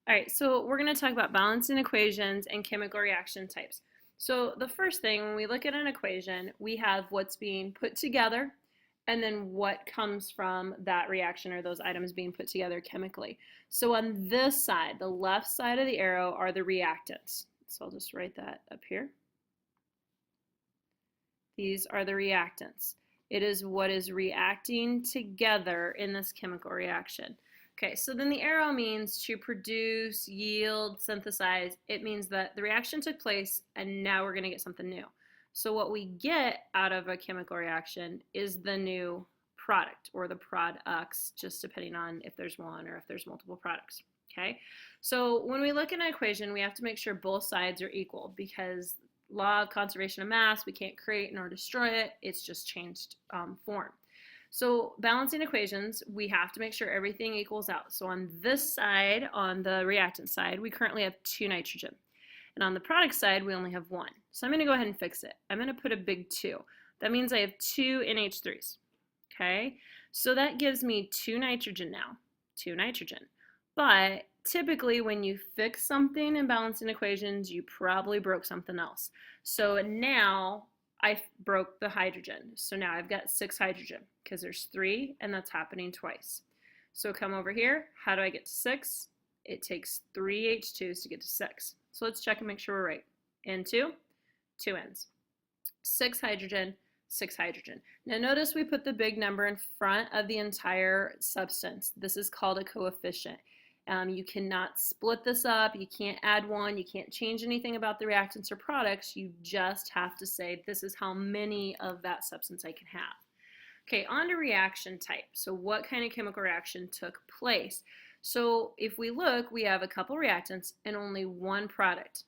All right, so we're going to talk about balancing equations and chemical reaction types. So the first thing, when we look at an equation, we have what's being put together and then what comes from that reaction or those items being put together chemically. So on this side, the left side of the arrow are the reactants. So I'll just write that up here. These are the reactants. It is what is reacting together in this chemical reaction. Okay, so then the arrow means to produce, yield, synthesize. It means that the reaction took place and now we're going to get something new. So what we get out of a chemical reaction is the new product or the products, just depending on if there's one or if there's multiple products. Okay, so when we look at an equation, we have to make sure both sides are equal because law of conservation of mass, we can't create nor destroy it. It's just changed form. So balancing equations, we have to make sure everything equals out. So on this side, on the reactant side, we currently have 2 nitrogen. And on the product side, we only have 1. So I'm going to go ahead and fix it. I'm going to put a big 2. That means I have 2 NH3s. Okay? So that gives me 2 nitrogen now. 2 nitrogen. But typically when you fix something in balancing equations, you probably broke something else. So now I broke the hydrogen. So now I've got 6 hydrogen because there's 3 and that's happening twice. So come over here. How do I get to 6? It takes 3 H2s to get to 6. So let's check and make sure we're right. N2, 2 N's. 6 hydrogen, 6 hydrogen. Now notice we put the big number in front of the entire substance. This is called a coefficient. You cannot split this up, you can't add one, you can't change anything about the reactants or products, you just have to say this is how many of that substance I can have. Okay, on to reaction type. So what kind of chemical reaction took place? So if we look, we have a couple reactants and only one product.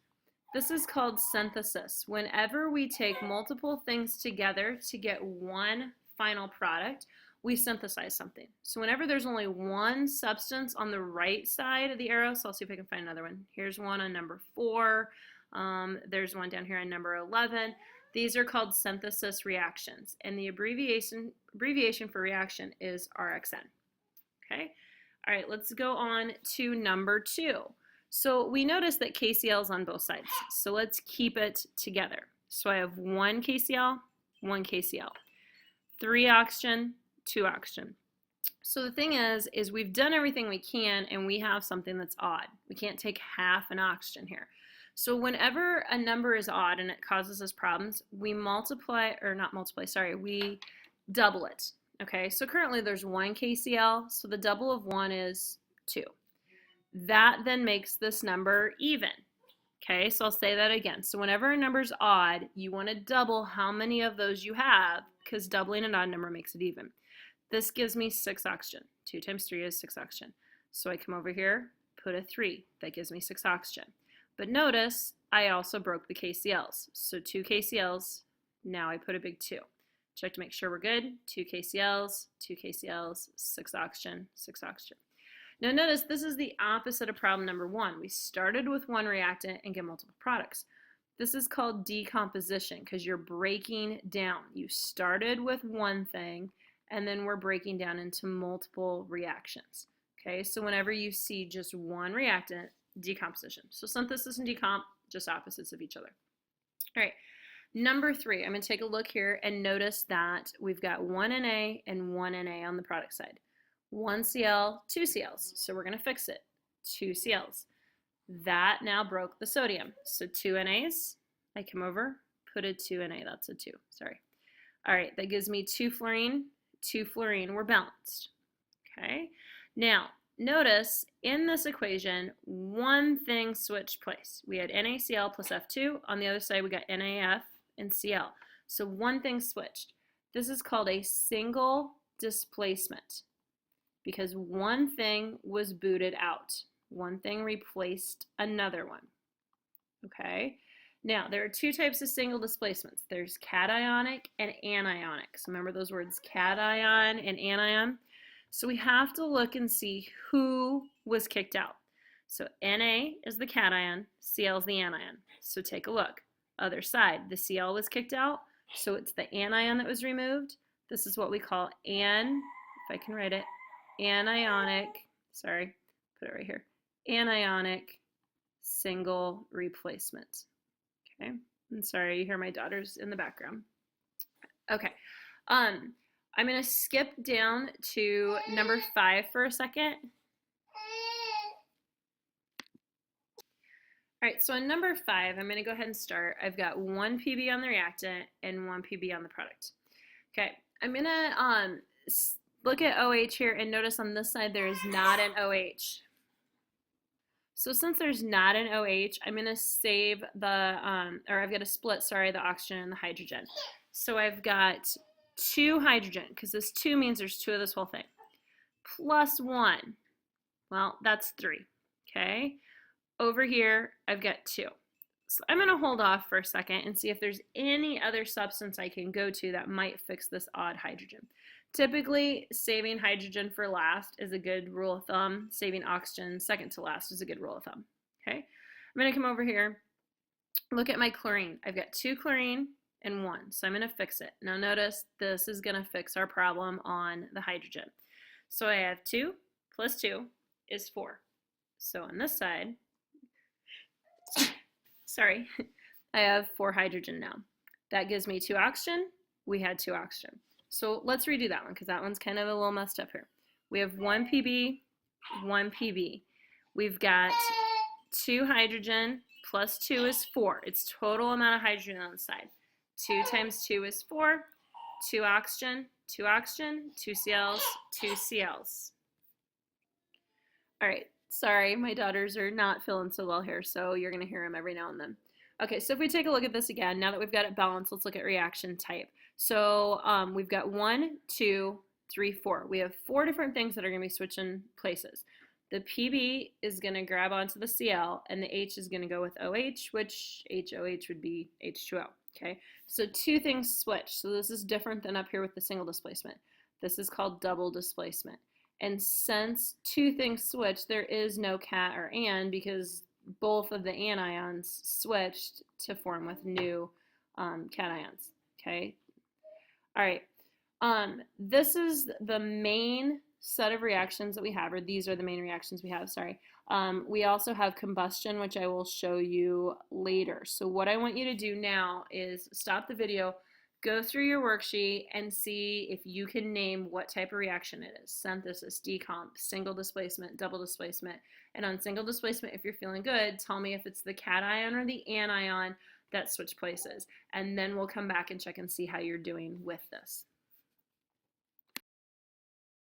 This is called synthesis. Whenever we take multiple things together to get one final product, we synthesize something. So whenever there's only one substance on the right side of the arrow, so I'll see if I can find another one. Here's one on number 4. There's one down here on number 11. These are called synthesis reactions, and the abbreviation for reaction is Rxn. Okay? All right, let's go on to number 2. So we notice that KCl is on both sides, so let's keep it together. So I have 1 KCl, 1 KCl, 3 oxygen, 2 oxygen. So the thing is we've done everything we can and we have something that's odd. We can't take half an oxygen here. So whenever a number is odd and it causes us problems, we we double it. Okay, so currently there's 1 KCl, so the double of 1 is 2. That then makes this number even. Okay, so I'll say that again. So whenever a number's odd, you want to double how many of those you have because doubling an odd number makes it even. This gives me 6 oxygen. 2 times 3 is 6 oxygen. So I come over here, put a 3. That gives me 6 oxygen. But notice I also broke the KCl's. So 2 KCl's, now I put a big 2. Check to make sure we're good. 2 KCl's, 2 KCl's, 6 oxygen, 6 oxygen. Now notice this is the opposite of problem number 1. We started with 1 reactant and get multiple products. This is called decomposition because you're breaking down. You started with 1 thing and then we're breaking down into multiple reactions. Okay, so whenever you see just 1 reactant, decomposition. So synthesis and decomp, just opposites of each other. All right, number 3, I'm going to take a look here and notice that we've got 1 Na and 1 Na on the product side. 1 Cl, 2 Cl's, so we're going to fix it. 2 Cl's. That now broke the sodium. So 2 Nas, I come over, put a 2 Na, that's a 2, sorry. All right, that gives me 2 fluorine, 2 fluorine, we're balanced. Okay, now notice in this equation, one thing switched place. We had NaCl plus F2. On the other side, we got NaF and Cl. So one thing switched. This is called a single displacement because one thing was booted out. One thing replaced another one. Okay? Now, there are 2 types of single displacements. There's cationic and anionic. So remember those words, cation and anion? So we have to look and see who was kicked out. So Na is the cation, Cl is the anion. So take a look. Other side, the Cl was kicked out, so it's the anion that was removed. This is what we call if I can write it, anionic, sorry, put it right here, anionic single replacement. Okay, I'm sorry, you hear my daughters in the background. Okay, I'm going to skip down to number 5 for a second. All right, so on number 5, I'm going to go ahead and start. I've got 1 PB on the reactant and 1 PB on the product. Okay, I'm going to look at OH here and notice on this side there is not an OH. So since there's not an OH, I'm going to save the, or I've got to split, sorry, the oxygen and the hydrogen. So I've got 2 hydrogen, because this 2 means there's 2 of this whole thing, plus 1. Well, that's 3, okay? Over here, I've got 2. So I'm going to hold off for a second and see if there's any other substance I can go to that might fix this odd hydrogen. Typically, saving hydrogen for last is a good rule of thumb. Saving oxygen second to last is a good rule of thumb. Okay, I'm going to come over here, look at my chlorine. I've got 2 chlorine and 1, so I'm going to fix it. Now notice this is going to fix our problem on the hydrogen. So I have 2 plus 2 is 4. So on this side, sorry, I have 4 hydrogen now. That gives me 2 oxygen. We had 2 oxygen. So let's redo that one because that one's kind of a little messed up here. We have 1 PB, 1 PB. We've got 2 hydrogen plus 2 is 4. It's total amount of hydrogen on the side. 2 times 2 is 4. 2 oxygen, 2 oxygen, 2 Cls, 2 Cls. All right, sorry, my daughters are not feeling so well here, so you're going to hear them every now and then. Okay, so if we take a look at this again, now that we've got it balanced, let's look at reaction type. So we've got 1, 2, 3, 4. We have 4 different things that are going to be switching places. The PB is going to grab onto the Cl, and the H is going to go with OH, which HOH would be H2O. Okay, so 2 things switch. So this is different than up here with the single displacement. This is called double displacement. And since 2 things switch, there is no cat or an because both of the anions switched to form with new cations. Okay. All right. This is the main set of reactions that we have, or these are the main reactions we have, sorry. We also have combustion, which I will show you later. So what I want you to do now is stop the video, go through your worksheet, and see if you can name what type of reaction it is. Synthesis, decomp, single displacement, double displacement. And on single displacement, if you're feeling good, tell me if it's the cation or the anion that switch places. And then we'll come back and check and see how you're doing with this.